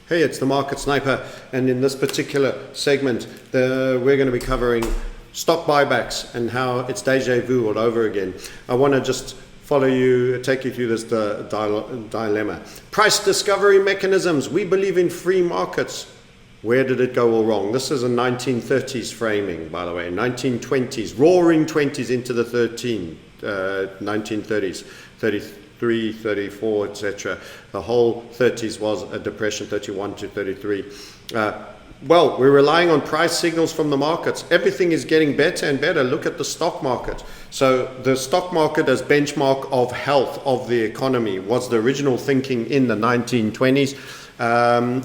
Hey, it's the Market Sniper, and in this particular segment, we're going to be covering stock buybacks and how it's deja vu all over again. I want to just take you through this dilemma. Price discovery mechanisms. We believe in free markets. Where did it go all wrong? This is a 1930s framing, by the way, 1920s, roaring 20s into the 1930s, 33, 34, etc. The whole 30s was a depression, 31 to 33. Well, we're relying on price signals from the markets. Everything is getting better and better. Look at the stock market. So the stock market as benchmark of health of the economy was the original thinking in the 1920s.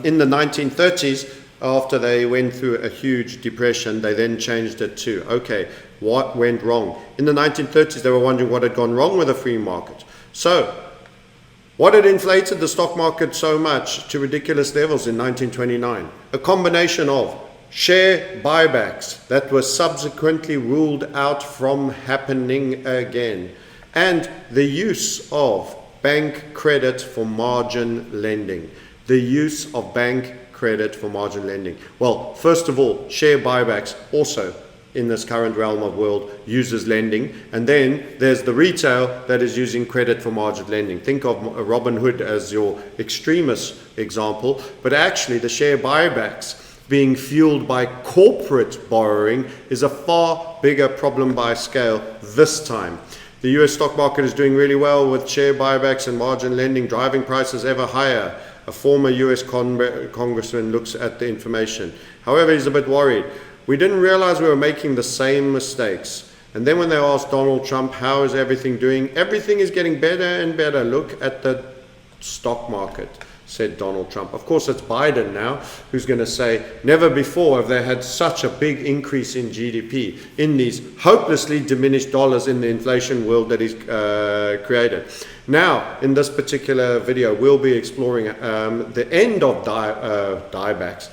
In the 1930s, after they went through a huge depression, they then changed it to, okay, what went wrong? In the 1930s, they were wondering what had gone wrong with the free market. So, what had inflated the stock market so much to ridiculous levels in 1929? A combination of share buybacks that were subsequently ruled out from happening again, and the use of bank credit for margin lending. The use of bank credit for margin lending. Well, first of all, share buybacks also in this current realm of world uses lending, and then there's the retail that is using credit for margin lending. Think of Robinhood as your extremist example, but actually the share buybacks being fueled by corporate borrowing is a far bigger problem by scale this time. The US stock market is doing really well with share buybacks and margin lending driving prices ever higher. A former US congressman looks at the information. However, he's a bit worried. We didn't realize we were making the same mistakes. And then when they asked Donald Trump, how is everything doing? Everything is getting better and better. Look at the stock market, said Donald Trump. Of course, it's Biden now who's going to say, never before have they had such a big increase in GDP in these hopelessly diminished dollars in the inflation world that he's created. Now, in this particular video, we'll be exploring the end of buybacks,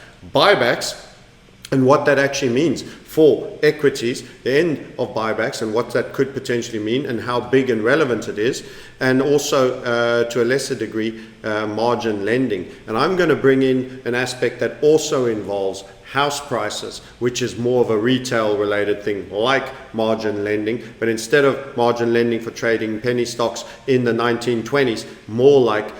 and what that actually means for equities, the end of buybacks and what that could potentially mean and how big and relevant it is, and also to a lesser degree margin lending. And I'm going to bring in an aspect that also involves house prices, which is more of a retail related thing like margin lending, but instead of margin lending for trading penny stocks in the 1920s, more like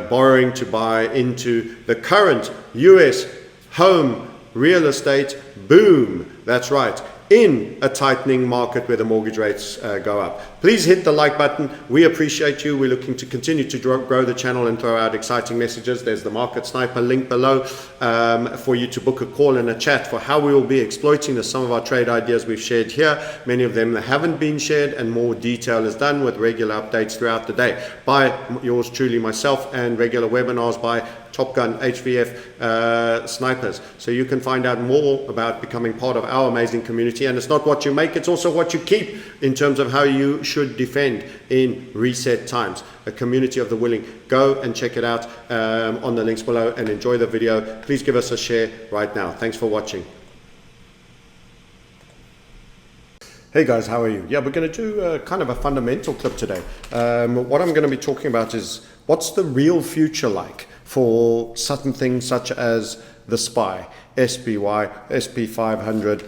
borrowing to buy into the current US home real estate boom. That's right, in a tightening market where the mortgage rates go up. Please hit the like button. We appreciate you. We're looking to continue to grow the channel and throw out exciting messages. There's the Market Sniper link below for you to book a call and a chat for how we will be exploiting some of our trade ideas we've shared here. Many of them haven't been shared, and more detail is done with regular updates throughout the day by yours truly, myself, and regular webinars by Top Gun HVF snipers. So you can find out more about becoming part of our amazing community. And it's not what you make, it's also what you keep in terms of how you should defend in reset times. A community of the willing. Go and check it out on the links below and enjoy the video. Please give us a share right now. Thanks for watching. Hey guys, how are you? Yeah, we're going to do kind of a fundamental clip today. What I'm going to be talking about is what's the real future like for certain things such as the SPY, SPY, SP 500.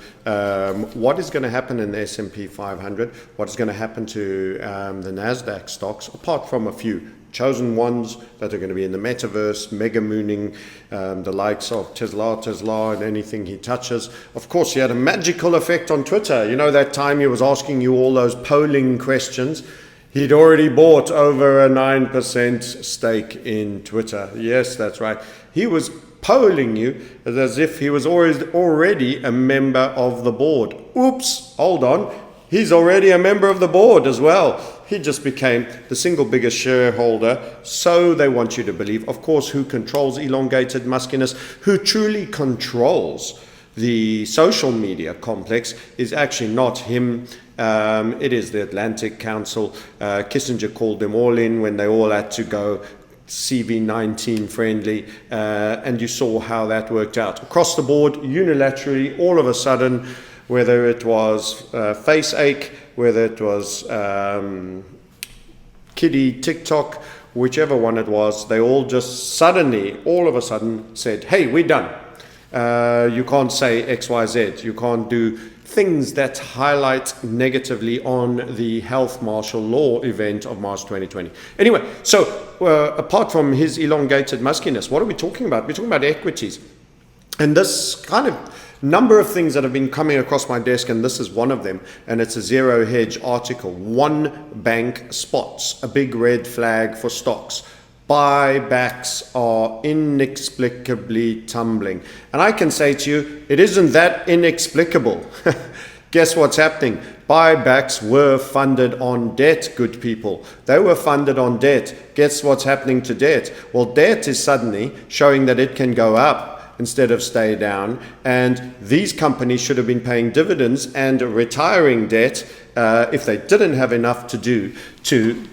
What is going to happen in the S&P 500? What is going to happen to the NASDAQ stocks, apart from a few chosen ones that are going to be in the metaverse, mega mooning, the likes of Tesla and anything he touches. Of course, he had a magical effect on Twitter. You know that time he was asking you all those polling questions? He'd already bought over a 9% stake in Twitter. Yes, that's right. He was polling you as if he was already a member of the board. Oops, hold on. He's already a member of the board as well. He just became the single biggest shareholder, so they want you to believe. Of course, who controls elongated muskiness, who truly controls the social media complex is actually not him. It is the Atlantic Council. Kissinger called them all in when they all had to go CV19 friendly, and you saw how that worked out. Across the board, unilaterally, all of a sudden, whether it was face ache, whether it was kiddie TikTok, whichever one it was, they all just suddenly, all of a sudden said, hey, we're done. You can't say X, Y, Z. You can't do things that highlight negatively on the health martial law event of March 2020. Anyway, so apart from his elongated muskiness, what are we talking about? We're talking about equities. And this kind of number of things that have been coming across my desk, and this is one of them, and it's a zero hedge article. One bank spots a big red flag for stocks. Buybacks are inexplicably tumbling. And I can say to you, it isn't that inexplicable. Guess what's happening? Buybacks were funded on debt, good people. They were funded on debt. Guess what's happening to debt? Well, debt is suddenly showing that it can go up instead of stay down. And these companies should have been paying dividends and retiring debt if they didn't have enough to do to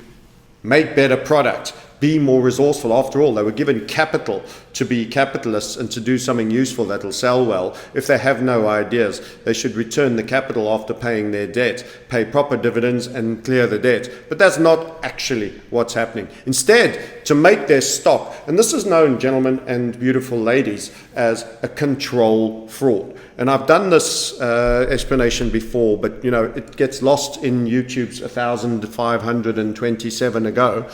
make better product, be more resourceful. After all, they were given capital to be capitalists and to do something useful that will sell well. If they have no ideas, they should return the capital after paying their debt, pay proper dividends and clear the debt. But that's not actually what's happening. Instead, to make their stock, and this is known, gentlemen and beautiful ladies, as a control fraud. And I've done this explanation before, but you know, it gets lost in YouTube's 1,527 ago.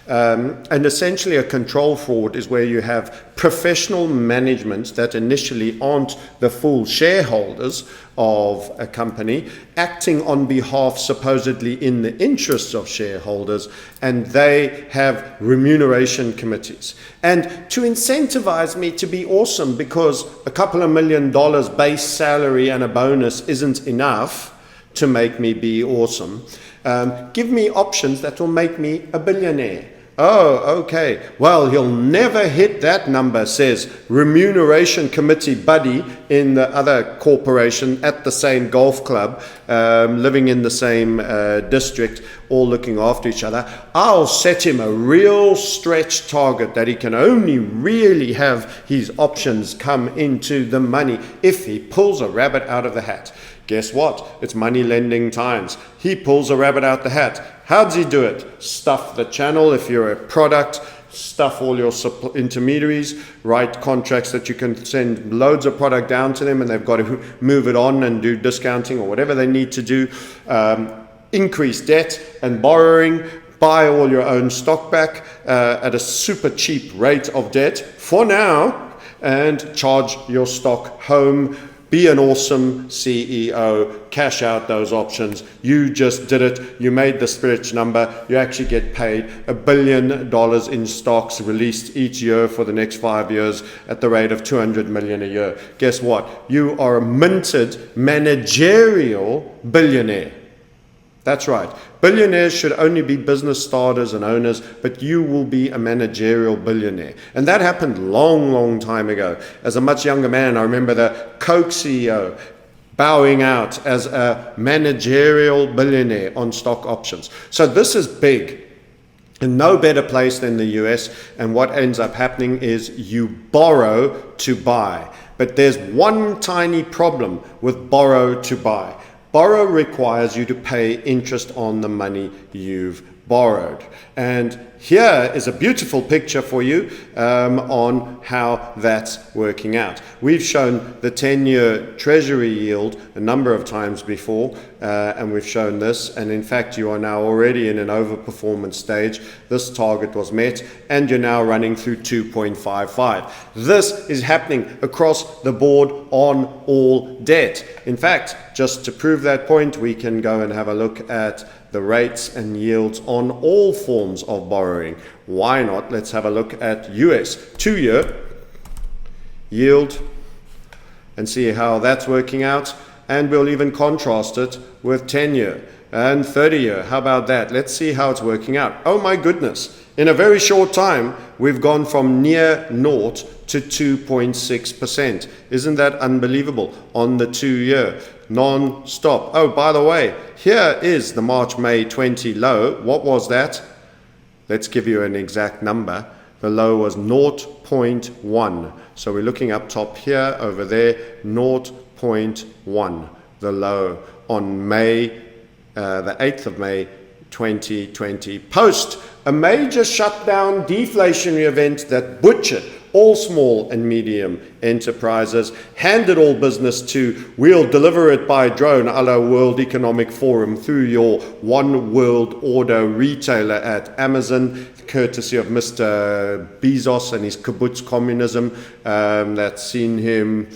And essentially a control fraud is where you have professional management that initially aren't the full shareholders of a company acting on behalf supposedly in the interests of shareholders, and they have remuneration committees. And to incentivize me to be awesome because a couple of $1 million base salary and a bonus isn't enough to make me be awesome, give me options that will make me a billionaire. Oh, okay. Well, he'll never hit that number, says remuneration committee buddy in the other corporation at the same golf club, living in the same district, all looking after each other. I'll set him a real stretch target that he can only really have his options come into the money if he pulls a rabbit out of the hat. Guess what? It's money lending times. He pulls a rabbit out the hat. How does he do it? Stuff the channel if you're a product, stuff all your intermediaries, write contracts that you can send loads of product down to them and they've got to move it on and do discounting or whatever they need to do. Increase debt and borrowing, buy all your own stock back at a super cheap rate of debt for now and charge your stock home. Be an awesome CEO, cash out those options. You just did it. You made the stretch number. You actually get paid $1 billion in stocks released each year for the next 5 years at the rate of 200 million a year. Guess what? You are a minted managerial billionaire. That's right. Billionaires should only be business starters and owners, but you will be a managerial billionaire. And that happened long time ago. As a much younger man, I remember the Coke CEO bowing out as a managerial billionaire on stock options. So this is big. In no better place than the US. And what ends up happening is you borrow to buy. But there's one tiny problem with borrow to buy. Borrow requires you to pay interest on the money you've borrowed. And here is a beautiful picture for you on how that's working out. We've shown the 10-year treasury yield a number of times before, and we've shown this. And in fact, you are now already in an overperformance stage. This target was met, and you're now running through 2.55. This is happening across the board on all debt. In fact, just to prove that point, we can go and have a look at the rates and yields on all forms of borrowing. Why not? Let's have a look at US 2-year yield and see how that's working out. And we'll even contrast it with 10-year and 30-year. How about that? Let's see how it's working out. Oh my goodness. In a very short time, we've gone from near naught to 2.6%. Isn't that unbelievable on the 2-year? Non-stop. Oh, by the way, here is the March-May 20 low. What was that? Let's give you an exact number. The low was 0.1. So we're looking up top here, over there, 0.1. The low on May, the 8th of May, 2020, post a major shutdown deflationary event that butchered all small and medium enterprises, handed all business to, we'll deliver it by drone a la World Economic Forum through your one world order retailer at Amazon, courtesy of Mr. Bezos and his kibbutz communism that's seen him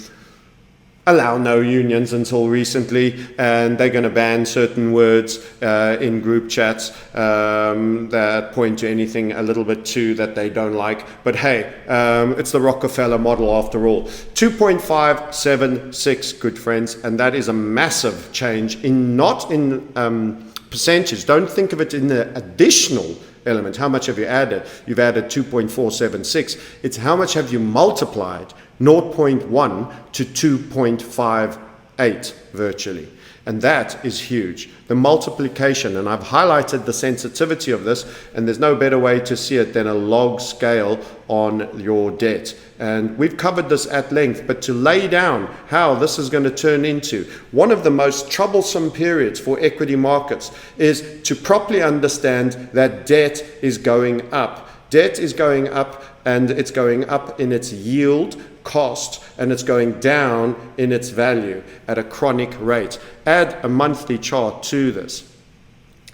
allow no unions until recently, and they're going to ban certain words in group chats that point to anything a little bit too that they don't like. But hey, it's the Rockefeller model after all. 2.576, good friends, and that is a massive change in not in percentage. Don't think of it in the additional element. How much have you added? You've added 2.476. It's how much have you multiplied 0.1 to 2.58 virtually. And that is huge. The multiplication, and I've highlighted the sensitivity of this, and there's no better way to see it than a log scale on your debt. And we've covered this at length, but to lay down how this is going to turn into one of the most troublesome periods for equity markets is to properly understand that debt is going up. Debt is going up, and it's going up in its yield, cost, and it's going down in its value at a chronic rate. Add a monthly chart to this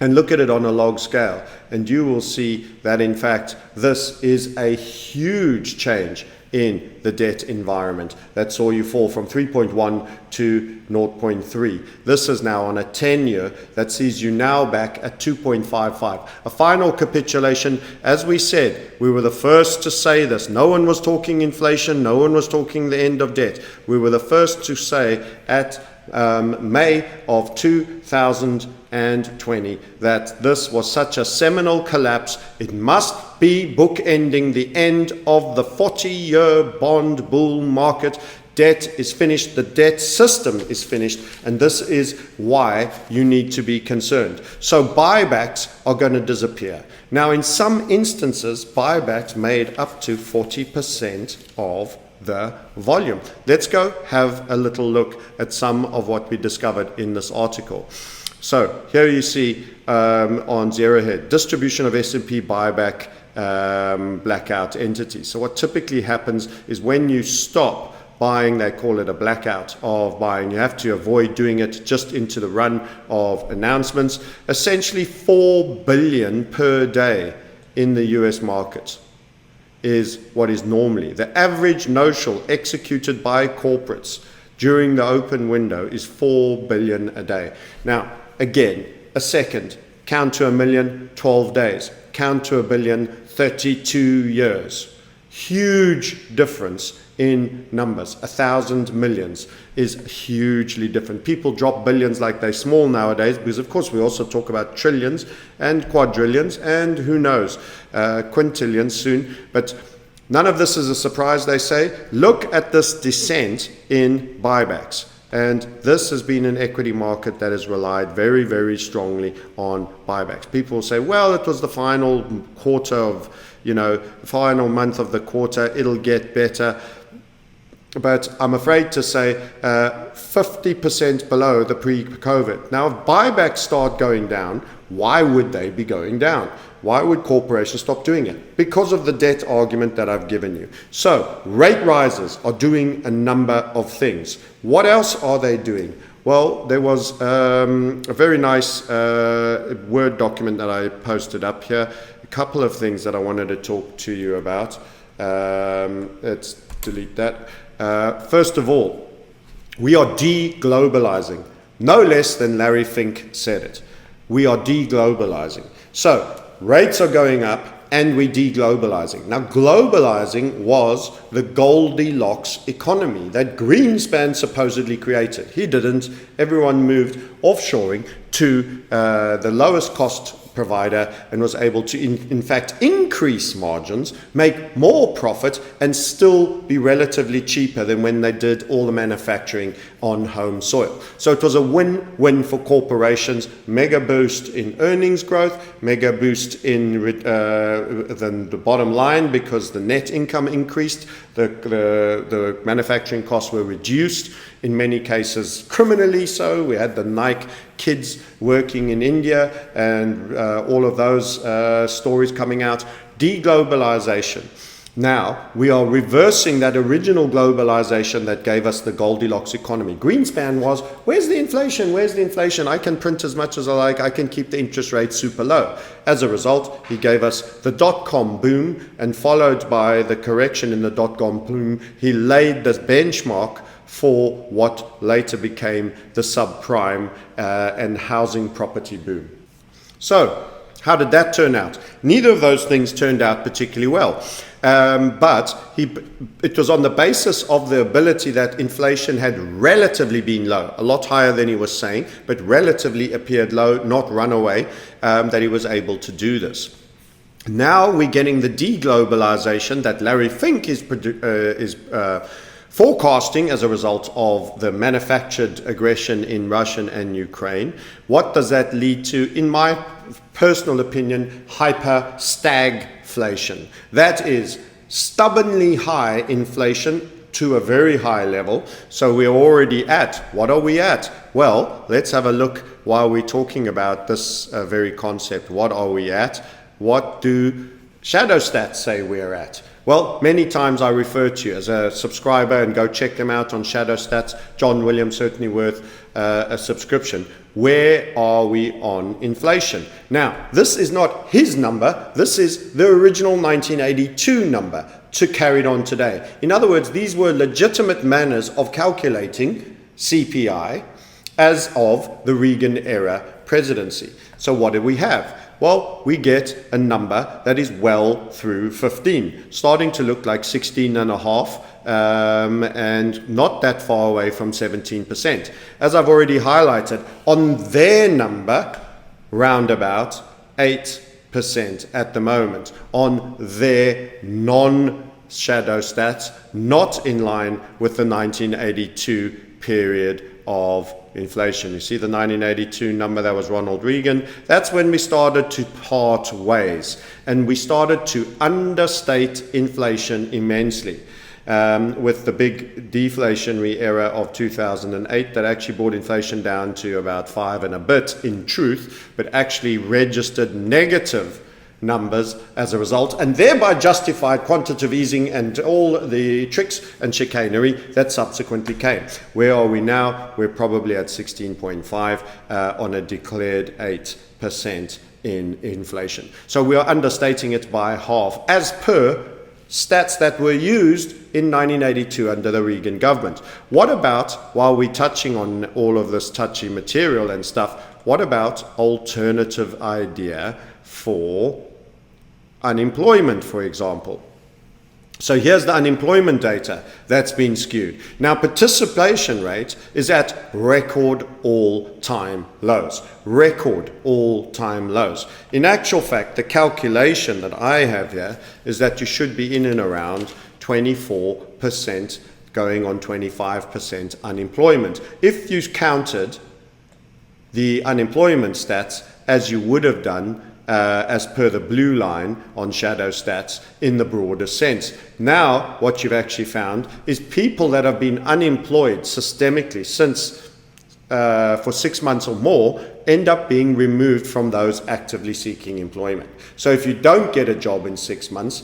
and look at it on a log scale, and you will see that in fact this is a huge change in the debt environment that saw you fall from 3.1 to 0.3. This is now on a 10-year that sees you now back at 2.55. A final capitulation. As we said, we were the first to say this. No one was talking inflation. No one was talking the end of debt. We were the first to say at May of 2020 that this was such a seminal collapse. It must be bookending the end of the 40-year bond bull market. Debt is finished, the debt system is finished, and this is why you need to be concerned. So buybacks are going to disappear. Now, in some instances, buybacks made up to 40% of the volume. Let's go have a little look at some of what we discovered in this article. So here you see on Zero Head, distribution of S&P buyback blackout entities. So what typically happens is when you stop buying, they call it a blackout of buying. You have to avoid doing it just into the run of announcements. Essentially 4 billion per day in the US market is what is normally. The average notional executed by corporates during the open window is 4 billion a day. Now, again, a second, count to a million, 12 days. Count to a billion, 32 years. Huge difference in numbers. 1,000 millions is hugely different. People drop billions like they're small nowadays because, of course, we also talk about trillions and quadrillions and who knows, quintillions soon. But none of this is a surprise, they say. Look at this descent in buybacks. And this has been an equity market that has relied very, very strongly on buybacks. People will say, well, it was the final quarter of, final month of the quarter, it'll get better. But I'm afraid to say 50% below the pre-COVID. Now, if buybacks start going down, why would they be going down? Why would corporations stop doing it? Because of the debt argument that I've given you. So, rate rises are doing a number of things. What else are they doing? Well, there was a very nice Word document that I posted up here. A couple of things that I wanted to talk to you about. Let's delete that. First of all, we are de-globalizing. No less than Larry Fink said it. We are de-globalizing. So, rates are going up and we're de-globalizing. Now, globalizing was the Goldilocks economy that Greenspan supposedly created. He didn't. Everyone moved offshoring to the lowest cost provider and was able to in fact increase margins, make more profit, and still be relatively cheaper than when they did all the manufacturing on home soil. So it was a win-win for corporations. Mega boost in earnings growth, mega boost in the bottom line because the net income increased, the manufacturing costs were reduced, in many cases criminally so. We had the Nike kids working in India and all of those stories coming out. Deglobalization. Now, we are reversing that original globalization that gave us the Goldilocks economy. Greenspan was, where's the inflation? Where's the inflation? I can print as much as I like. I can keep the interest rate super low. As a result, he gave us the dot-com boom, and followed by the correction in the dot-com boom, he laid the benchmark for what later became the subprime and housing property boom. So, how did that turn out? Neither of those things turned out particularly well. But it was on the basis of the ability that inflation had relatively been low, a lot higher than he was saying, but relatively appeared low, not runaway, that he was able to do this. Now we're getting the deglobalization that Larry Fink is forecasting as a result of the manufactured aggression in Russia and Ukraine. What does that lead to? In my personal opinion, HyperStagflation. That is stubbornly high inflation to a very high level. So we're already at, what are we at? Well, let's have a look while we're talking about this very concept. What are we at? What do shadow stats say we're at? Well, many times I refer to you as a subscriber, and go check them out on Shadow Stats. John Williams, certainly worth a subscription. Where are we on inflation? Now, this is not his number. This is the original 1982 number to carried on today. In other words, these were legitimate manners of calculating CPI as of the Reagan era presidency. So what do we have? Well, we get a number that is well through 15, starting to look like 16 and a half, and not that far away from 17%. As I've already highlighted, on their number, round about 8% at the moment, on their non-shadow stats, not in line with the 1982 period of inflation. You see the 1982 number, that was Ronald Reagan. That's when we started to part ways, and we started to understate inflation immensely. With the big deflationary era of 2008 that actually brought inflation down to about 5 and a bit in truth, but actually registered negative numbers as a result, and thereby justified quantitative easing and all the tricks and chicanery that subsequently came. Where are we now? We're probably at 16.5 on a declared 8% in inflation. So we are understating it by half, as per stats that were used in 1982 under the Reagan government. What about, while we're touching on all of this touchy material and stuff, what about alternative idea for unemployment, for example? So here's the unemployment data that's been skewed. Now, participation rate is at record all-time lows. Record all-time lows. In actual fact, the calculation that I have here is that you should be in and around 24%, going on 25% unemployment. If you counted the unemployment stats as you would have done as per the blue line on shadow stats in the broader sense. Now, what you've actually found is people that have been unemployed systemically since for 6 months or more end up being removed from those actively seeking employment. So if you don't get a job in 6 months,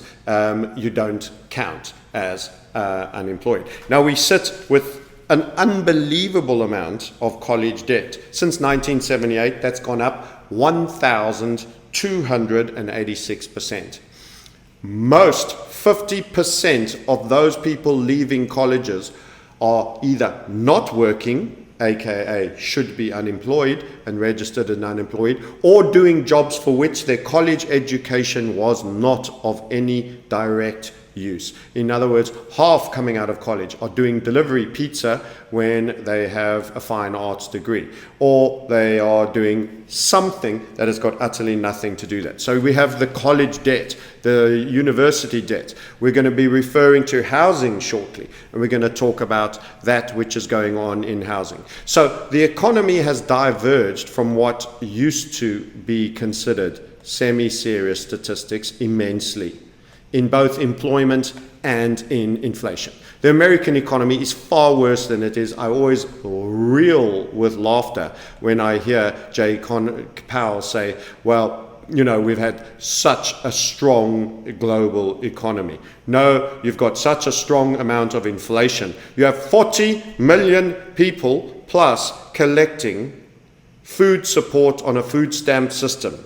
you don't count as unemployed. Now, we sit with an unbelievable amount of college debt. Since 1978, that's gone up 1,286%. Most 50% of those people leaving colleges are either not working, aka should be unemployed and registered and unemployed, or doing jobs for which their college education was not of any direct use. In other words, half coming out of college are doing delivery pizza when they have a fine arts degree, or they are doing something that has got utterly nothing to do with that. So we have the college debt, the university debt. We're going to be referring to housing shortly, and we're going to talk about that which is going on in housing. So the economy has diverged from what used to be considered semi-serious statistics immensely. in both employment and in inflation. The American economy is far worse than it is. I always reel with laughter when I hear Jay Powell say, well, you know, we've had such a strong global economy. No, you've got such a strong amount of inflation. You have 40 million people plus collecting food support on a food stamp system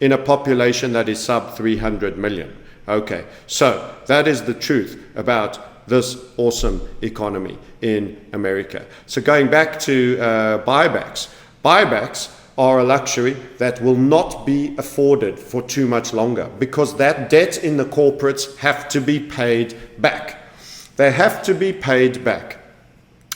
in a population that is sub 300 million. Okay, so that is the truth about this awesome economy in America. So going back to buybacks. Buybacks are a luxury that will not be afforded for too much longer, because that debt in the corporates have to be paid back. They have to be paid back.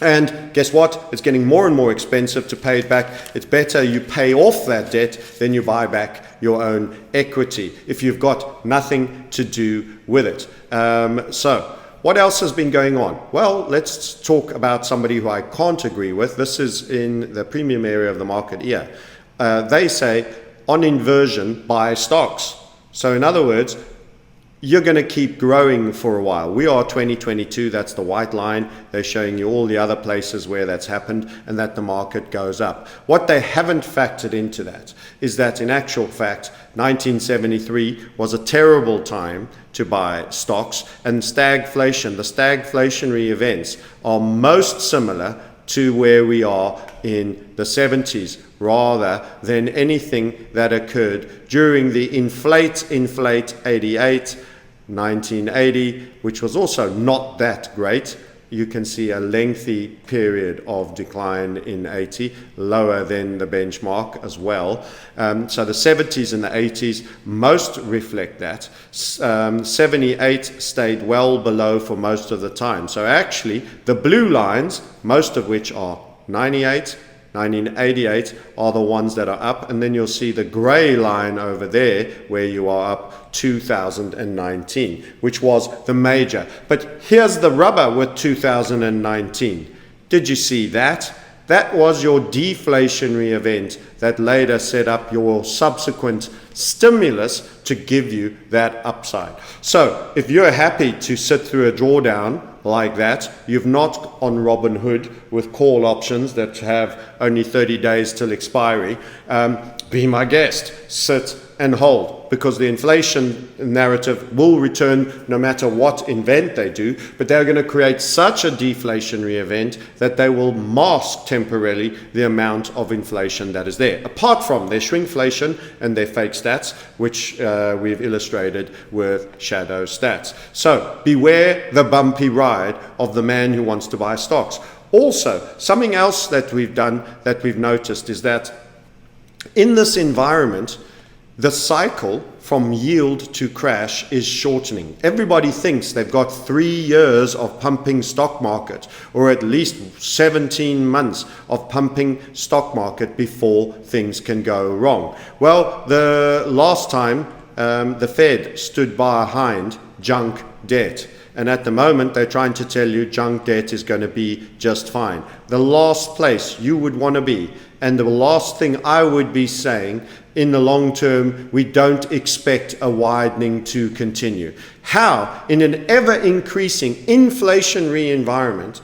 And guess what? It's getting more and more expensive to pay it back. It's better you pay off that debt than you buy back your own equity if you've got nothing to do with it. So what else has been going on? Well, let's talk about somebody who I can't agree with. This is in the premium area of the market here. They say, on inversion, buy stocks. So in other words, you're going to keep growing for a while. We are 2022, that's the white line. They're showing you all the other places where that's happened and that the market goes up. What they haven't factored into that is that in actual fact, 1973 was a terrible time to buy stocks, and stagflation, the stagflationary events are most similar to where we are in the 70s rather than anything that occurred during the inflate 88, 1980, which was also not that great. You can see a lengthy period of decline in 80, lower than the benchmark as well. So the 70s and the 80s most reflect that. 78 stayed well below for most of the time. So actually, the blue lines, most of which are 98, 1988, are the ones that are up, and then you'll see the gray line over there where you are up 2019, which was the major. But here's the rubber with 2019. Did you see that? That was your deflationary event that later set up your subsequent stimulus to give you that upside. So if you're happy to sit through a drawdown like that, you've not on Robinhood with call options that have only 30 days till expiry, be my guest, sit and hold, because the inflation narrative will return no matter what event they do, but they're going to create such a deflationary event that they will mask temporarily the amount of inflation that is there, apart from their shrinkflation and their fake stats, which we've illustrated with shadow stats. So beware the bumpy ride of the man who wants to buy stocks. Also, something else that we've done, that we've noticed, is that in this environment, the cycle from yield to crash is shortening. Everybody thinks they've got 3 years of pumping stock market, or at least 17 months of pumping stock market before things can go wrong. Well, the last time the Fed stood behind junk debt. And at the moment, they're trying to tell you junk debt is going to be just fine. The last place you would want to be, and the last thing I would be saying, in the long term, we don't expect a widening to continue. How, in an ever-increasing inflationary environment,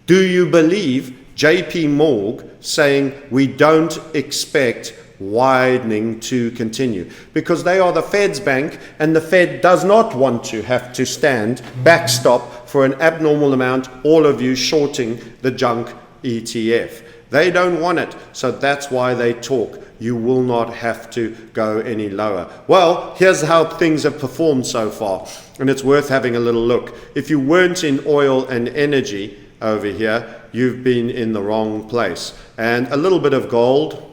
do you believe JP Morgan saying we don't expect widening to continue? Because they are the Fed's bank, and the Fed does not want to have to stand backstop for an abnormal amount, all of you shorting the junk ETF. They don't want it, so that's why they talk. You will not have to go any lower. Well, here's how things have performed so far, and it's worth having a little look. If you weren't in oil and energy over here, you've been in the wrong place. And a little bit of gold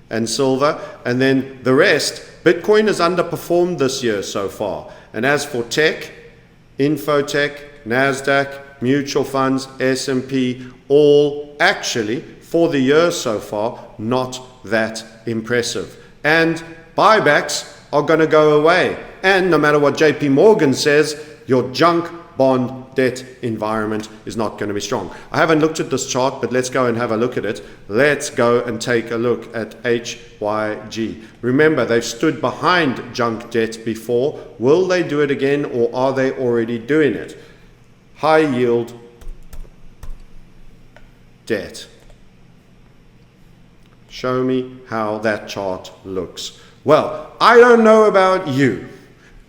and silver, and then the rest. Bitcoin has underperformed this year so far. And as for tech, infotech, NASDAQ, mutual funds, S&P, all actually, for the year so far, not that impressive. And buybacks are going to go away. And no matter what JP Morgan says, your junk bond debt environment is not going to be strong. I haven't looked at this chart, but let's go and have a look at it. Let's go and take a look at HYG. Remember, they've stood behind junk debt before. Will they do it again, or are they already doing it? High yield debt. Show me how that chart looks. Well, I don't know about you,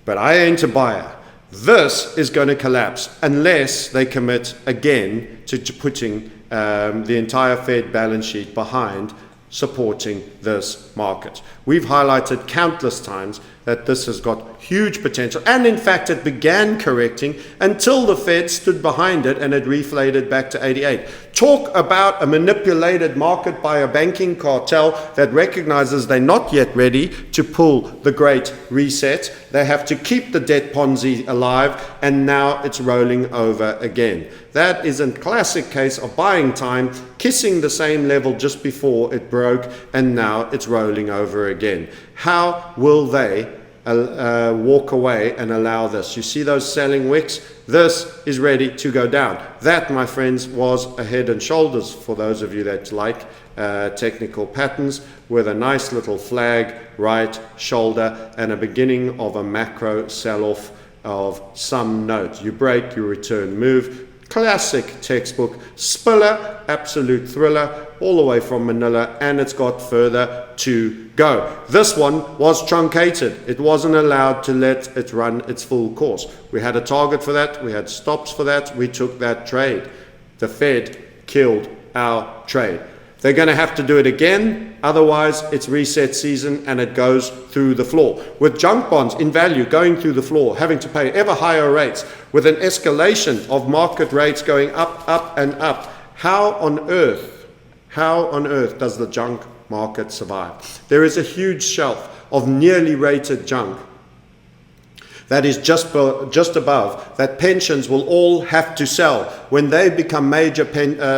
but I ain't a buyer. This is going to collapse unless they commit again to putting the entire Fed balance sheet behind supporting this market. We've highlighted countless times that this has got huge potential, and in fact it began correcting until the Fed stood behind it and it reflated back to 88. Talk about a manipulated market by a banking cartel that recognizes they're not yet ready to pull the great reset. They have to keep the debt Ponzi alive, and now it's rolling over again. That is a classic case of buying time, kissing the same level just before it broke, and now it's rolling over again. How will they walk away and allow this? You see those selling wicks? This is ready to go down. That, my friends, was a head and shoulders, for those of you that like technical patterns, with a nice little flag, right shoulder, and a beginning of a macro sell-off of some note. You break, you return, move. Classic textbook spiller, absolute thriller, all the way from Manila, and it's got further to go. This one was truncated. It wasn't allowed to let it run its full course. We had a target for that. We had stops for that. We took that trade. The Fed killed our trade. They're going to have to do it again, otherwise it's reset season and it goes through the floor. With junk bonds in value going through the floor, having to pay ever higher rates, with an escalation of market rates going up, up and up, how on earth does the junk market survive? There is a huge shelf of nearly rated junk that is just above, that pensions will all have to sell when they become major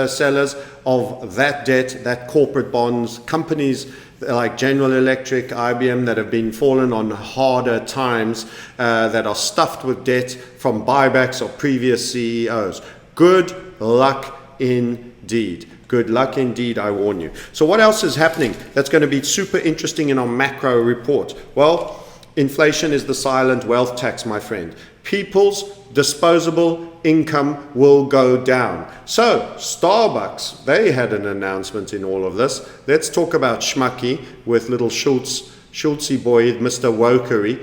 sellers of that debt, that corporate bonds, companies like General Electric, IBM, that have been fallen on harder times, that are stuffed with debt from buybacks of previous CEOs. Good luck indeed. Good luck indeed, I warn you. So what else is happening that's going to be super interesting in our macro report? Well, inflation is the silent wealth tax, my friend. People's disposable income will go down. So Starbucks, they had an announcement in all of this. Let's talk about Schmucky with little Schultzy boy, Mr. Wokery,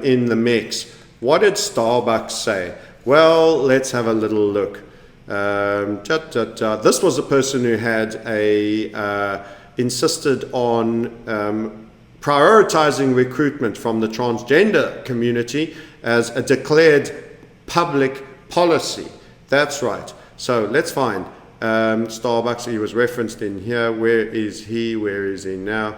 in the mix. What did Starbucks say? Well, let's have a little look. This was a person who had insisted on prioritizing recruitment from the transgender community as a declared public policy. That's right. So let's find Starbucks. He was referenced in here. Where is he? Where is he now?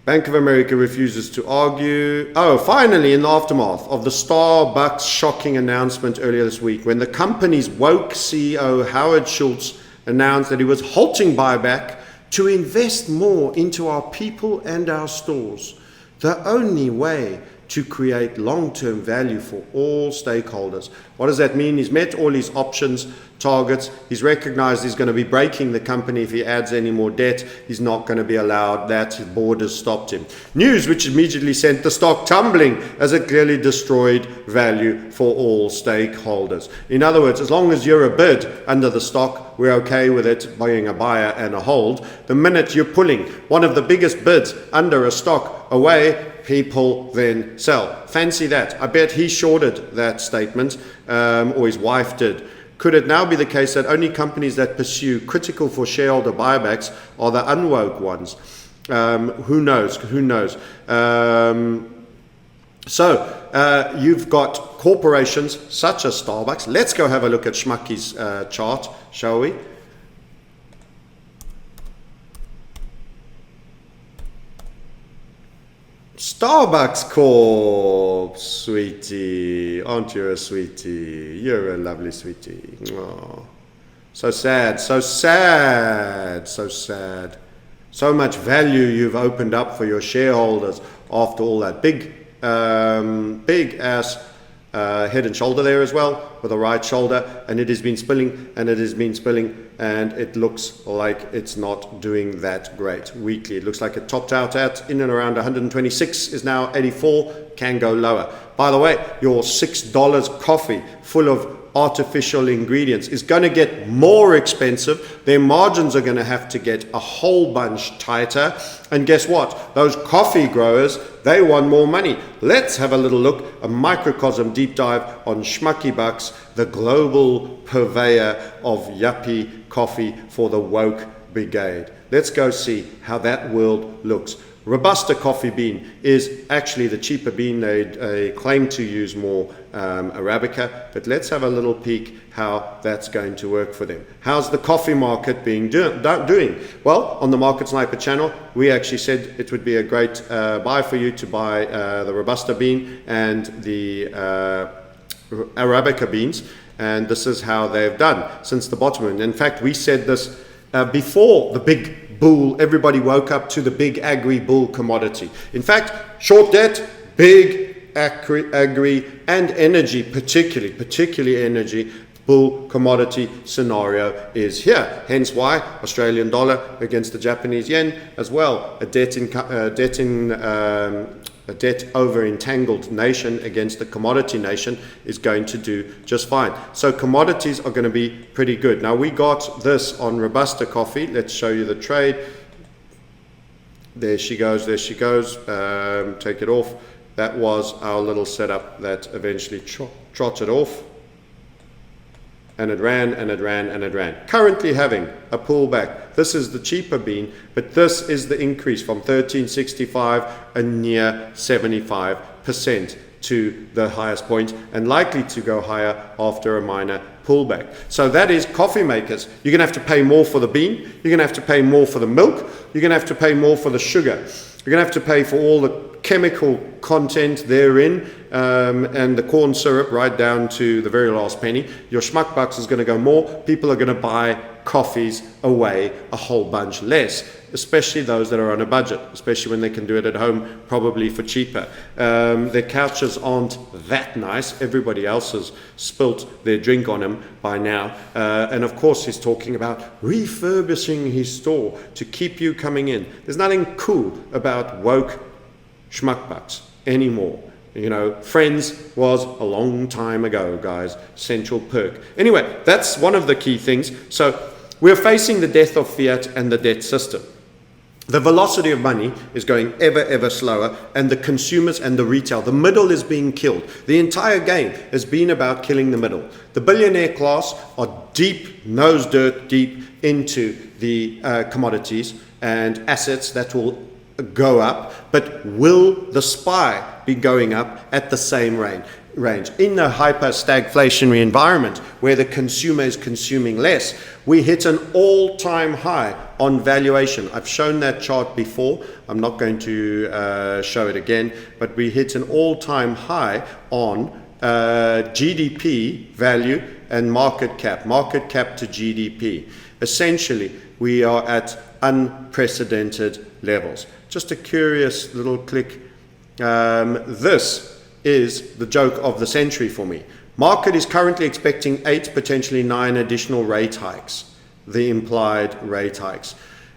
Bank of America refuses to argue. Oh, finally, in the aftermath of the Starbucks shocking announcement earlier this week, when the company's woke CEO Howard Schultz announced that he was halting buyback to invest more into our people and our stores. The only way to create long-term value for all stakeholders. What does that mean? He's met all his options, targets. He's recognized he's going to be breaking the company if he adds any more debt. He's not going to be allowed that. His board has stopped him. News which immediately sent the stock tumbling, as it clearly destroyed value for all stakeholders. In other words, as long as you're a bid under the stock, we're okay with it being a buyer and a hold. The minute you're pulling one of the biggest bids under a stock away, people then sell. Fancy that. I bet he shorted that statement, or his wife did. Could it now be the case that only companies that pursue critical for shareholder buybacks are the unwoke ones? Who knows? Who knows? So you've got corporations such as Starbucks. Let's go have a look at Schmucky's chart, shall we? Starbucks Corp, sweetie, aren't you a sweetie? You're a lovely sweetie. Oh, so sad, so sad, so sad. So much value you've opened up for your shareholders after all that. Big ass head and shoulder there as well, with a right shoulder, and it has been spilling, and it has been spilling, and it looks like it's not doing that great. Weekly, it looks like it topped out at in and around 126, is now 84, can go lower. By the way, your $6 coffee full of artificial ingredients is going to get more expensive. Their margins are going to have to get a whole bunch tighter, and guess what? Those coffee growers, they want more money. Let's have a little look, a microcosm deep dive on Schmucky Bucks, the global purveyor of yuppie coffee for the woke brigade. Let's go see how that world looks. Robusta coffee bean is actually the cheaper bean. They claim to use more Arabica, but let's have a little peek how that's going to work for them. How's the coffee market doing? Well, on the Market Sniper channel, we actually said it would be a great buy for you to buy the Robusta bean and the Arabica beans, and this is how they've done since the bottom. And in fact, we said this before the big bull, everybody woke up to the big agri bull commodity. In fact, short debt, big agri and energy, particularly energy bull commodity scenario is here. Hence why Australian dollar against the Japanese yen as well, a debt over entangled nation against a commodity nation is going to do just fine. So commodities are going to be pretty good. Now we got this on Robusta coffee. Let's show you the trade. There she goes. Take it off. That was our little setup that eventually trotted off. And it ran. Currently having a pullback. This is the cheaper bean, but this is the increase from 1365, a near 75% to the highest point, and likely to go higher after a minor pullback. So that is coffee makers. You're going to have to pay more for the bean. You're going to have to pay more for the milk. You're going to have to pay more for the sugar. You're going to have to pay for all the chemical content therein, and the corn syrup right down to the very last penny. Your schmuck bucks is going to go more. People are going to buy coffees away a whole bunch less, especially those that are on a budget, especially when they can do it at home, probably for cheaper. Their couches aren't that nice. Everybody else has spilt their drink on him by now. And of course, he's talking about refurbishing his store to keep you coming in. There's nothing cool about woke schmuck bucks anymore. You know, Friends was a long time ago, guys. Central Perk. Anyway, that's one of the key things. So we're facing the death of fiat and the debt system. The velocity of money is going ever slower, and the consumers and the retail, the middle is being killed. The entire game has been about killing the middle. The billionaire class are deep, nose dirt deep into the commodities and assets that will go up, but will the SPY be going up at the same range? In a hyper-stagflationary environment where the consumer is consuming less, we hit an all-time high on valuation. I've shown that chart before. I'm not going to show it again, but we hit an all-time high on GDP value and market cap to GDP. Essentially, we are at unprecedented levels. Just a curious little click. This is the joke of the century for me. Market is currently expecting 8, potentially 9 additional rate hikes, the implied rate hikes.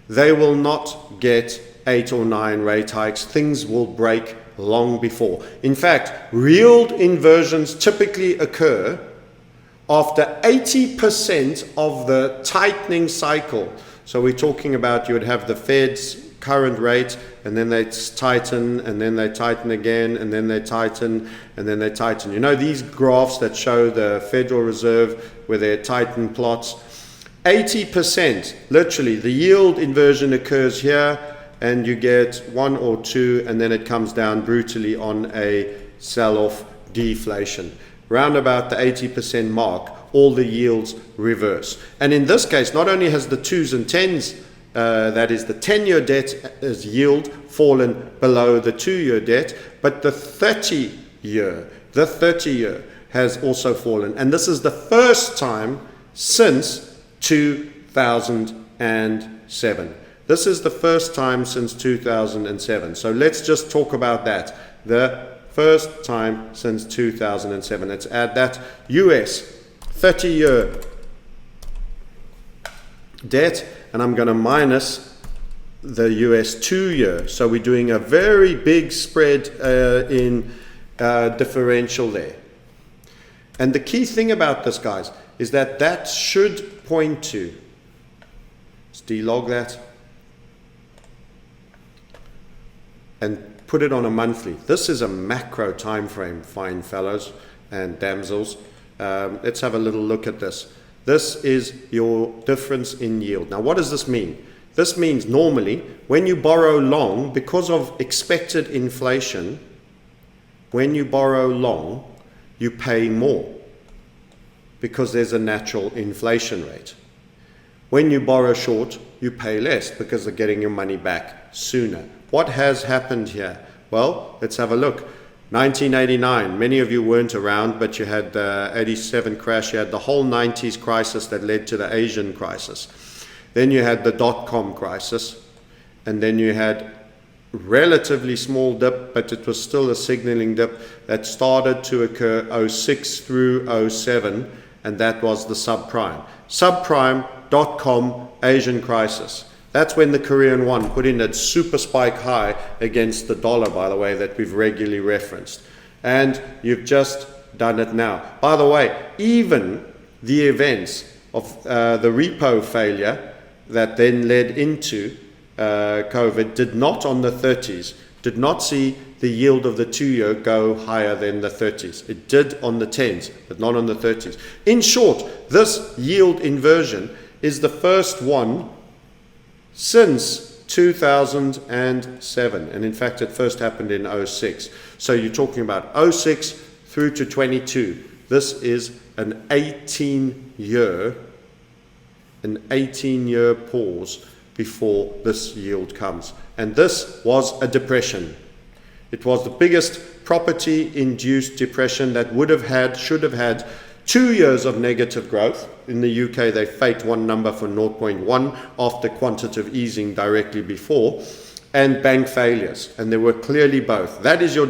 They will not get 8 or 9 rate hikes. Things will break long before. In fact, yield inversions typically occur after 80% of the tightening cycle. So we're talking about, you would have the Fed's current rate, and then they tighten, and then they tighten again, and then they tighten, and then they tighten. You know these graphs that show the Federal Reserve with their tighten plots? 80%, literally, the yield inversion occurs here, and you get 1 or 2, and then it comes down brutally on a sell-off deflation. Round about the 80% mark, all the yields reverse. And in this case, not only has the 2s and 10s, that is the 10-year debt as yield, fallen below the 2-year debt, but the 30-year has also fallen. And this is the first time since 2007. This is the first time since 2007. So let's just talk about that. The first time since 2007. Let's add that. US 30-year debt, and I'm going to minus the US 2-year. So we're doing a very big spread in differential there. And the key thing about this, guys, is that that should point to, let's delog that and put it on a monthly. This is a macro time frame, fine fellows and damsels. Let's have a little look at this. This is your difference in yield. Now, what does this mean? This means normally when you borrow long, because of expected inflation, when you borrow long, you pay more because there's a natural inflation rate. When you borrow short, you pay less because they're getting your money back sooner. What has happened here? Well, let's have a look. 1989, many of you weren't around, but you had the 87 crash, you had the whole 90s crisis that led to the Asian crisis. Then you had the dot-com crisis, and then you had relatively small dip, but it was still a signaling dip that started to occur 06 through 07, and that was the subprime. Subprime, dot-com, Asian crisis. That's when the Korean won put in that super spike high against the dollar, by the way, that we've regularly referenced. And you've just done it now. By the way, even the events of the repo failure that then led into COVID did not on the 30s, did not see the yield of the 2-year go higher than the 30s. It did on the 10s, but not on the 30s. In short, this yield inversion is the first one since 2007, and in fact it first happened in 06. So you're talking about 06 through to 22. This is an 18-year pause before this yield comes, and this was a depression. It was the biggest property-induced depression that should have had 2 years of negative growth. In the UK, they faked one number for 0.1 after quantitative easing directly before, and bank failures. And there were clearly both. That is your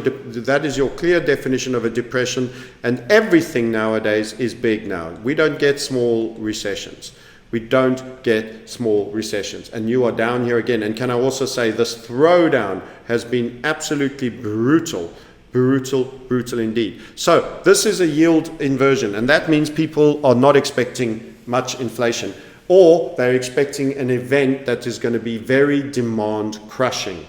clear definition of a depression, and everything nowadays is big now. We don't get small recessions. We don't get small recessions. And you are down here again. And can I also say this throwdown has been absolutely brutal. Brutal indeed. So this is a yield inversion, and that means people are not expecting much inflation, or they're expecting an event that is going to be very demand crushing.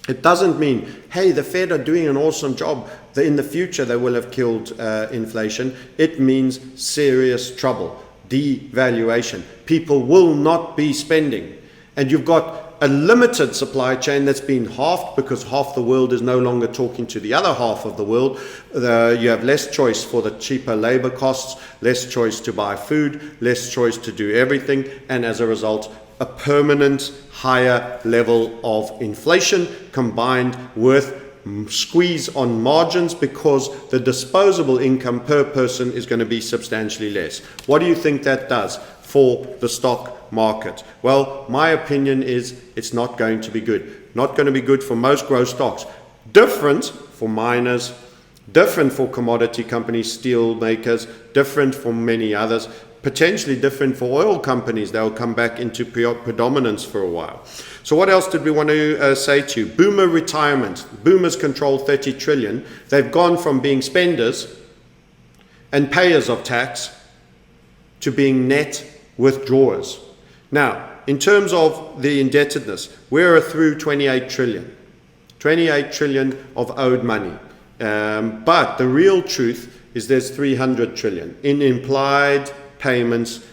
It doesn't mean, hey, the Fed are doing an awesome job, that in the future they will have killed inflation. It means serious trouble, devaluation. People will not be spending, and you've got a limited supply chain that's been halved because half the world is no longer talking to the other half of the world. You have less choice for the cheaper labor costs, less choice to buy food, less choice to do everything, and as a result, a permanent higher level of inflation combined with squeeze on margins because the disposable income per person is going to be substantially less. What do you think that does for the stock market? Well, my opinion is it's not going to be good. Not going to be good for most growth stocks. Different for miners, different for commodity companies, steel makers, different for many others, potentially different for oil companies. They'll come back into predominance for a while. So what else did we want to say to you? Boomer retirement. Boomers control 30 trillion. They've gone from being spenders and payers of tax to being net withdrawers. Now, in terms of the indebtedness, we're through 28 trillion. 28 trillion of owed money. But the real truth is there's 300 trillion in implied payments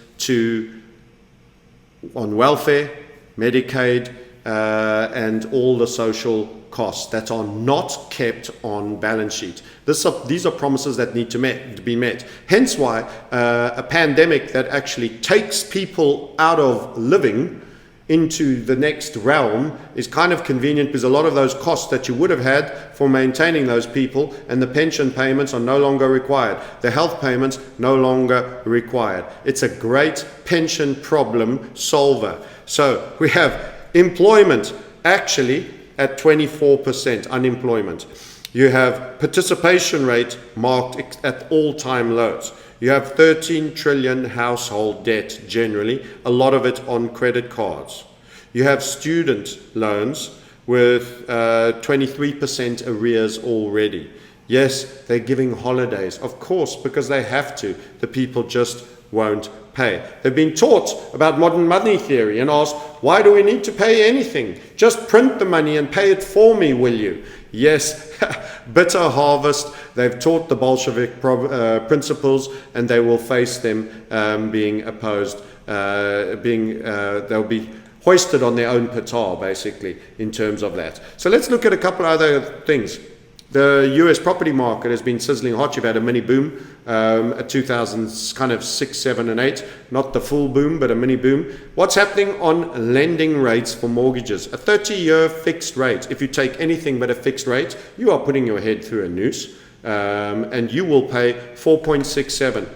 on welfare, Medicaid, and all the social costs that are not kept on balance sheet. These are promises that need to be met. Hence why a pandemic that actually takes people out of living into the next realm is kind of convenient, because a lot of those costs that you would have had for maintaining those people and the pension payments are no longer required. The health payments no longer required. It's a great pension problem solver. So we have employment actually at 24% unemployment. You have participation rate marked at all-time lows. You have 13 trillion household debt generally, a lot of it on credit cards. You have student loans with 23% arrears already. Yes, they're giving holidays, of course, because they have to. The people just won't pay. They've been taught about modern money theory and asked, why do we need to pay anything? Just print the money and pay it for me, will you? Yes, bitter harvest. They've taught the Bolshevik principles, and they will face them being opposed, they'll be hoisted on their own petard, basically, in terms of that. So let's look at a couple other things. The US property market has been sizzling hot. You've had a mini boom at 2000, kind of 6, 7, and 8. Not the full boom, but a mini boom. What's happening on lending rates for mortgages? A 30-year fixed rate. If you take anything but a fixed rate, you are putting your head through a noose, and you will pay 4.67.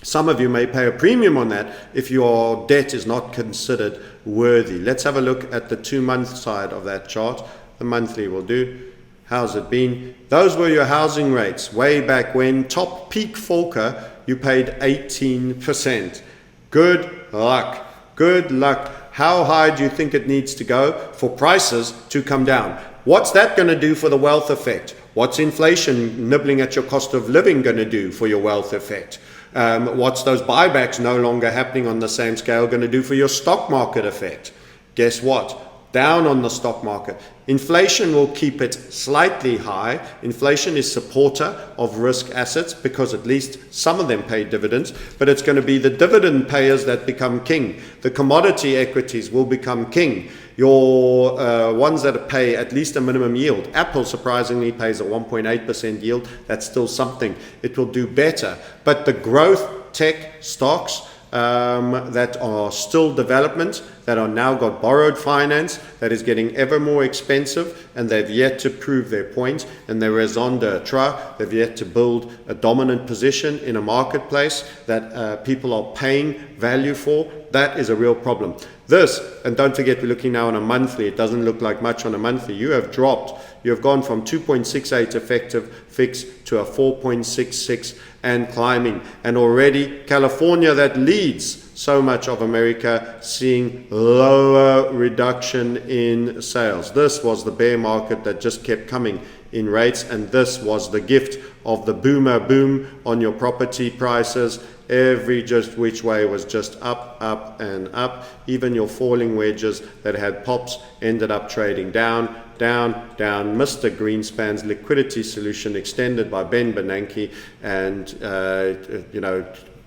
Some of you may pay a premium on that if your debt is not considered worthy. Let's have a look at the 2-month side of that chart. The monthly will do. How's it been? Those were your housing rates way back when. Top peak Volcker, you paid 18%. Good luck. Good luck. How high do you think it needs to go for prices to come down? What's that going to do for the wealth effect? What's inflation nibbling at your cost of living going to do for your wealth effect? What's those buybacks no longer happening on the same scale going to do for your stock market effect? Guess what? Down on the stock market. Inflation will keep it slightly high. Inflation is supporter of risk assets because at least some of them pay dividends, but it's going to be the dividend payers that become king. The commodity equities will become king. Your ones that pay at least a minimum yield. Apple surprisingly pays a 1.8% yield. That's still something. It will do better. But the growth tech stocks that are still development, that are now got borrowed finance, that is getting ever more expensive, and they've yet to prove their point, and they're raison d'etre. They've yet to build a dominant position in a marketplace that people are paying value for. That is a real problem. This, and don't forget, we're looking now on a monthly. It doesn't look like much on a monthly. You have dropped. You have gone from 2.68 effective fix to a 4.66 and climbing. And already California, that leads so much of America, seeing lower reduction in sales. This was the bear market that just kept coming in rates, and this was the gift of the boomer boom on your property prices. Every just which way was just up, up, and up. Even your falling wedges that had pops ended up trading down, down, down. Mr. Greenspan's liquidity solution extended by Ben Bernanke and,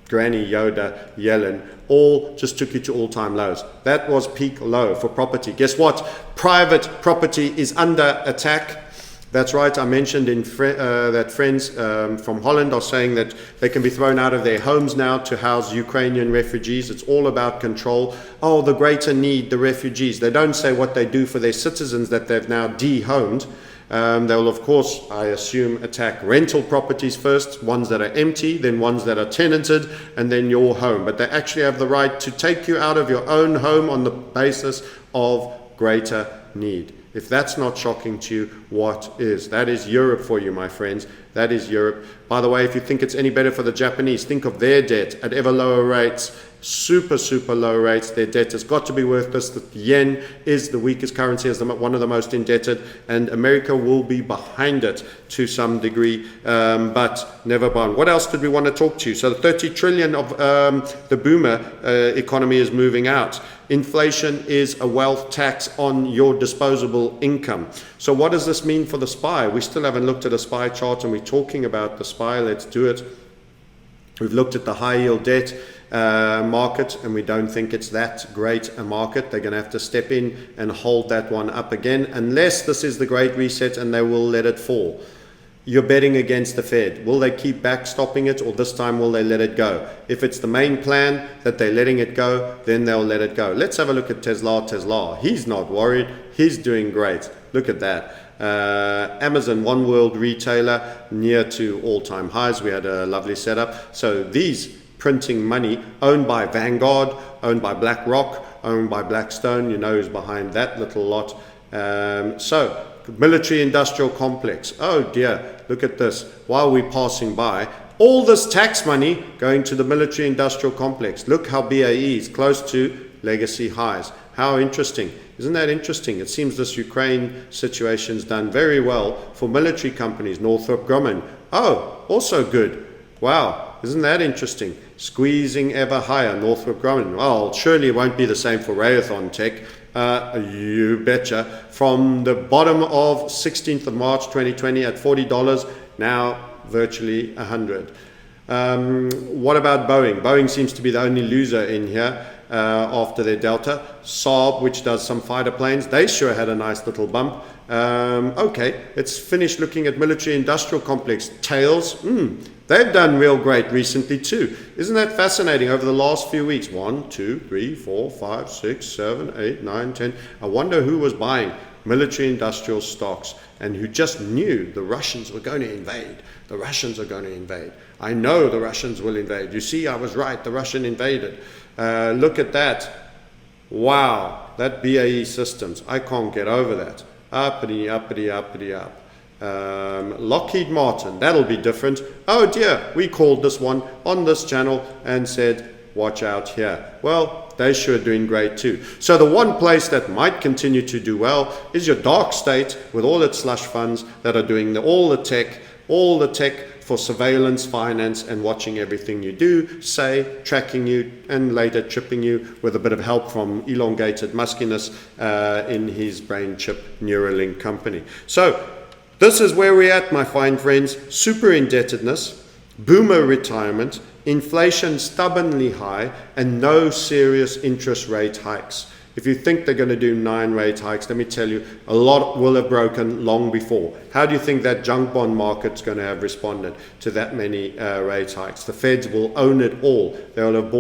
Granny Yoda Yellen, all just took you to all-time lows. That was peak low for property. Guess what? Private property is under attack. That's right. I mentioned that friends from Holland are saying that they can be thrown out of their homes now to house Ukrainian refugees. It's all about control. Oh, the greater need, the refugees. They don't say what they do for their citizens that they've now de-homed. They'll, of course, I assume, attack rental properties first, ones that are empty, then ones that are tenanted, and then your home. But they actually have the right to take you out of your own home on the basis of greater need. If that's not shocking to you, what is? That is Europe for you, my friends. That is Europe. By the way, if you think it's any better for the Japanese, think of their debt at ever lower rates, super, super low rates. Their debt has got to be worthless. The yen is the weakest currency, as one of the most indebted, and America will be behind it to some degree, but never mind. What else did we want to talk to you? So the 30 trillion of the boomer economy is moving out. Inflation is a wealth tax on your disposable income. So what does this mean for the SPY? We still haven't looked at a SPY chart, and we're talking about the SPY. Let's do it. We've looked at the high yield debt market, and we don't think it's that great a market. They're going to have to step in and hold that one up again, unless this is the great reset and they will let it fall. you're betting against the Fed. Will they keep backstopping it, or this time will they let it go? If it's the main plan that they're letting it go, then they'll let it go. Let's have a look at Tesla. He's not worried. He's doing great. Look at that. Amazon, one world retailer, near to all-time highs. We had a lovely setup. So these printing money, owned by Vanguard, owned by BlackRock, owned by Blackstone. You know who's behind that little lot. So military industrial complex. Oh dear, look at this. While we're passing by, all this tax money going to the military industrial complex. Look how BAE is close to legacy highs. How interesting. Isn't that interesting? It seems this Ukraine situation's done very well for military companies. Northrop Grumman. Oh, also good. Wow, isn't that interesting? Squeezing ever higher, Northrop Grumman. Well, surely it won't be the same for Raytheon Tech. You betcha. From the bottom of 16th of March 2020 at $40, now virtually 100. What about Boeing? Boeing seems to be the only loser in here after their Delta. Saab, which does some fighter planes, they sure had a nice little bump. Okay, let's finish looking at military industrial complex. Tails, they've done real great recently too. Isn't that fascinating over the last few weeks? 1, 2, 3, 4, 5, 6, 7, 8, 9, 10. I wonder who was buying military industrial stocks and who just knew the Russians were going to invade. The Russians are going to invade. I know the Russians will invade. You see, I was right. The Russian invaded. Look at that. Wow, that BAE Systems. I can't get over that. Uppity, uppity, uppity, up. Lockheed Martin, that'll be different. Oh dear, we called this one on this channel and said, watch out here. Well, they sure are doing great too. So the one place that might continue to do well is your dark state with all its slush funds that are doing all the tech for surveillance, finance, and watching everything you do, say, tracking you, and later tripping you with a bit of help from elongated muskiness in his brain chip Neuralink company. So this is where we're at, my fine friends. Super indebtedness, boomer retirement, inflation stubbornly high, and no serious interest rate hikes. If you think they're going to do 9 rate hikes, let me tell you, a lot will have broken long before. How do you think that junk bond market's going to have responded to that many rate hikes? The Feds will own it all. They will have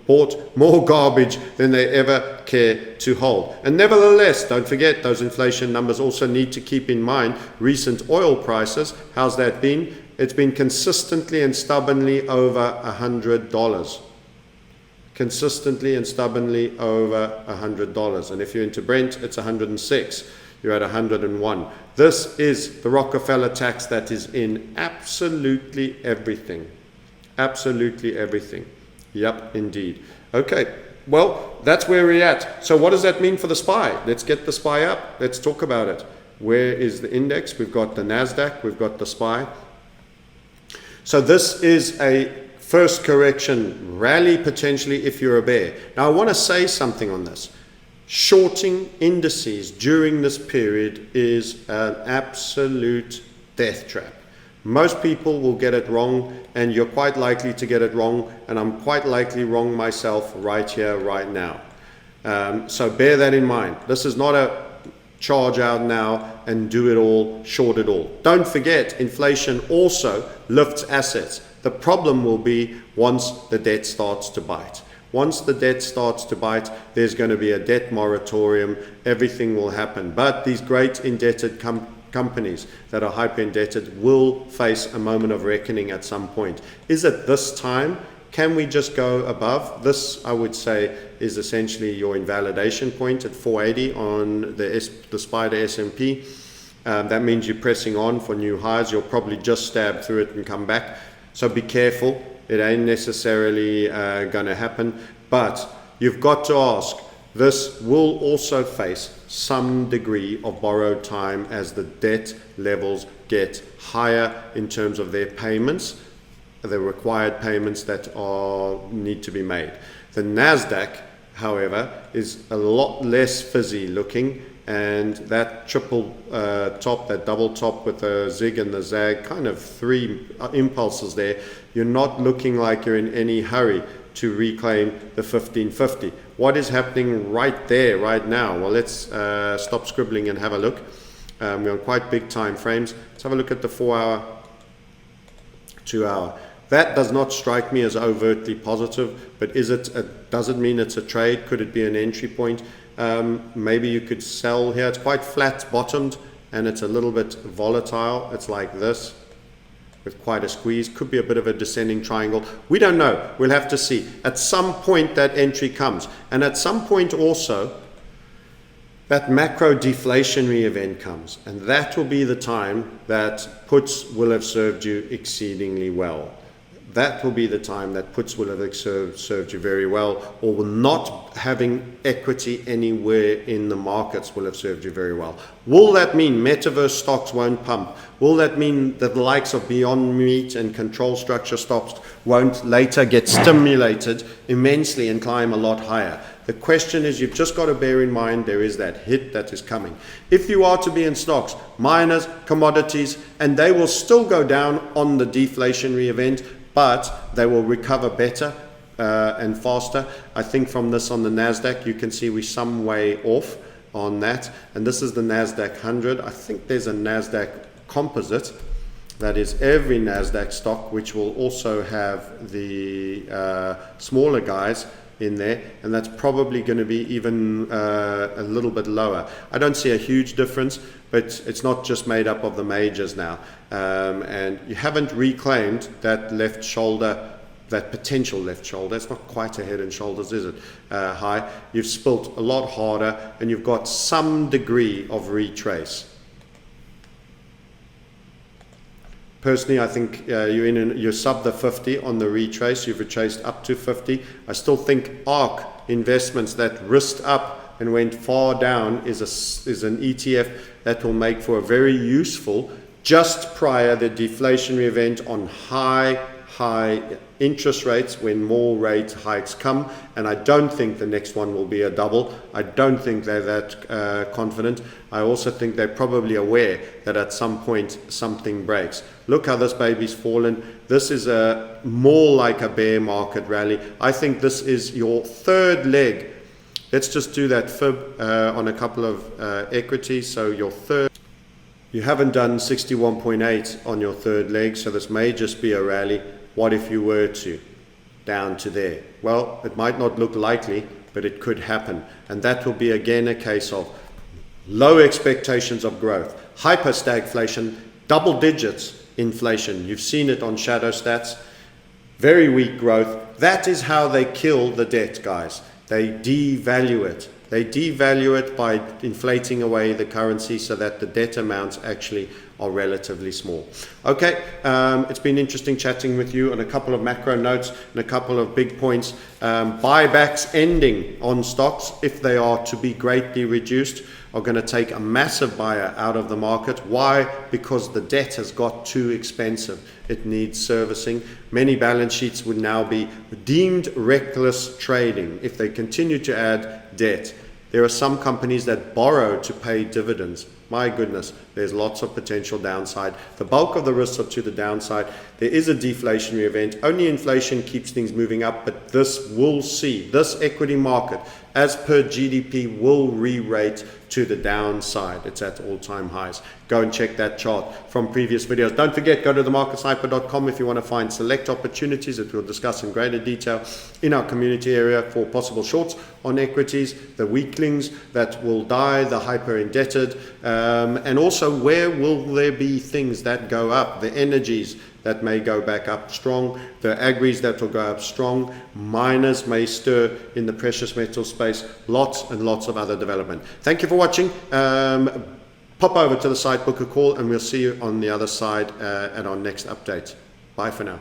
bought more garbage than they ever care to hold. And nevertheless, don't forget, those inflation numbers also need to keep in mind recent oil prices. How's that been? It's been consistently and stubbornly over $100. Consistently and stubbornly over $100. And if you're into Brent, it's 106. You're at 101. This is the Rockefeller tax that is in absolutely everything. Absolutely everything. Yep, indeed. Okay, well, that's where we're at. So what does that mean for the SPY? Let's get the SPY up. Let's talk about it. Where is the index? We've got the NASDAQ. We've got the SPY. So this is a first correction rally potentially if you're a bear. Now I want to say something on this. Shorting indices during this period is an absolute death trap. Most people will get it wrong, and you're quite likely to get it wrong, and I'm quite likely wrong myself right here, right now. So bear that in mind. This is not a charge out now and do it all, short it all. Don't forget, inflation also lifts assets. The problem will be once the debt starts to bite. Once the debt starts to bite, there's going to be a debt moratorium. Everything will happen. But these great indebted companies that are hyper indebted will face a moment of reckoning at some point. Is it this time? Can we just go above? This, I would say, is essentially your invalidation point at 480 on the SPY S&P. That means you're pressing on for new highs. You'll probably just stab through it and come back. So be careful. It ain't necessarily going to happen. But you've got to ask, this will also face some degree of borrowed time as the debt levels get higher in terms of their payments, the required payments that need to be made. The NASDAQ, however, is a lot less fizzy looking, and that triple top, that double top with the zig and the zag, kind of 3 impulses there, you're not looking like you're in any hurry to reclaim the 1550. What is happening right there, right now? Well, let's stop scribbling and have a look. We're on quite big time frames. Let's have a look at the 4 hour, 2 hour. That does not strike me as overtly positive, but does it mean it's a trade? Could it be an entry point? Maybe you could sell here. It's quite flat bottomed and it's a little bit volatile. It's like this with quite a squeeze. Could be a bit of a descending triangle. We don't know. We'll have to see. At some point that entry comes. And at some point also that macro deflationary event comes. And that will be the time that puts will have served you exceedingly well. That will be the time that puts will have served you very well, or not having equity anywhere in the markets will have served you very well. Will that mean metaverse stocks won't pump? Will that mean that the likes of Beyond Meat and control structure stocks won't later get stimulated immensely and climb a lot higher? The question is, you've just got to bear in mind there is that hit that is coming. If you are to be in stocks, miners, commodities, and they will still go down on the deflationary event, but they will recover better and faster. I think from this on the NASDAQ, you can see we're some way off on that. And this is the NASDAQ 100. I think there's a NASDAQ composite. That is every NASDAQ stock, which will also have the smaller guys in there, and that's probably going to be even a little bit lower. I don't see a huge difference, but it's not just made up of the majors now, and you haven't reclaimed that left shoulder, that potential left shoulder. It's not quite a head and shoulders, is it? High. You've spilt a lot harder, and you've got some degree of retrace. Personally, I think you're sub the 50 on the retrace. You've retraced up to 50. I still think ARK investments that risked up and went far down is an ETF that will make for a very useful, just prior the deflationary event on high interest rates when more rate hikes come. And I don't think the next one will be a double. I don't think they're that confident. I also think they're probably aware that at some point something breaks. Look how this baby's fallen. This is more like a bear market rally. I think this is your third leg. Let's just do that fib on a couple of equities. So your third, you haven't done 61.8 on your third leg, so this may just be a rally. What if you were to down to there? Well, it might not look likely, but it could happen. And that will be again a case of low expectations of growth, HyperStagflation, double digits inflation. You've seen it on shadow stats, very weak growth. That is how they kill the debt, guys. They devalue it. They devalue it by inflating away the currency so that the debt amounts actually are relatively small. Okay, it's been interesting chatting with you on a couple of macro notes and a couple of big points. Buybacks ending on stocks, if they are to be greatly reduced, are going to take a massive buyer out of the market. Why? Because the debt has got too expensive. It needs servicing. Many balance sheets would now be deemed reckless trading if they continue to add debt. There are some companies that borrow to pay dividends. My goodness, there's lots of potential downside. The bulk of the risks are to the downside. There is a deflationary event. Only inflation keeps things moving up, but this equity market, as per GDP, will re-rate to the downside. It's at all-time highs. Go and check that chart from previous videos. Don't forget, go to themarketsniper.com if you want to find select opportunities that we'll discuss in greater detail in our community area for possible shorts on equities, the weaklings that will die, the hyper-indebted, and also where will there be things that go up, the energies that may go back up strong, the agris that will go up strong, miners may stir in the precious metal space, lots and lots of other development. Thank you for watching. Pop over to the site, book a call, and we'll see you on the other side at our next update. Bye for now.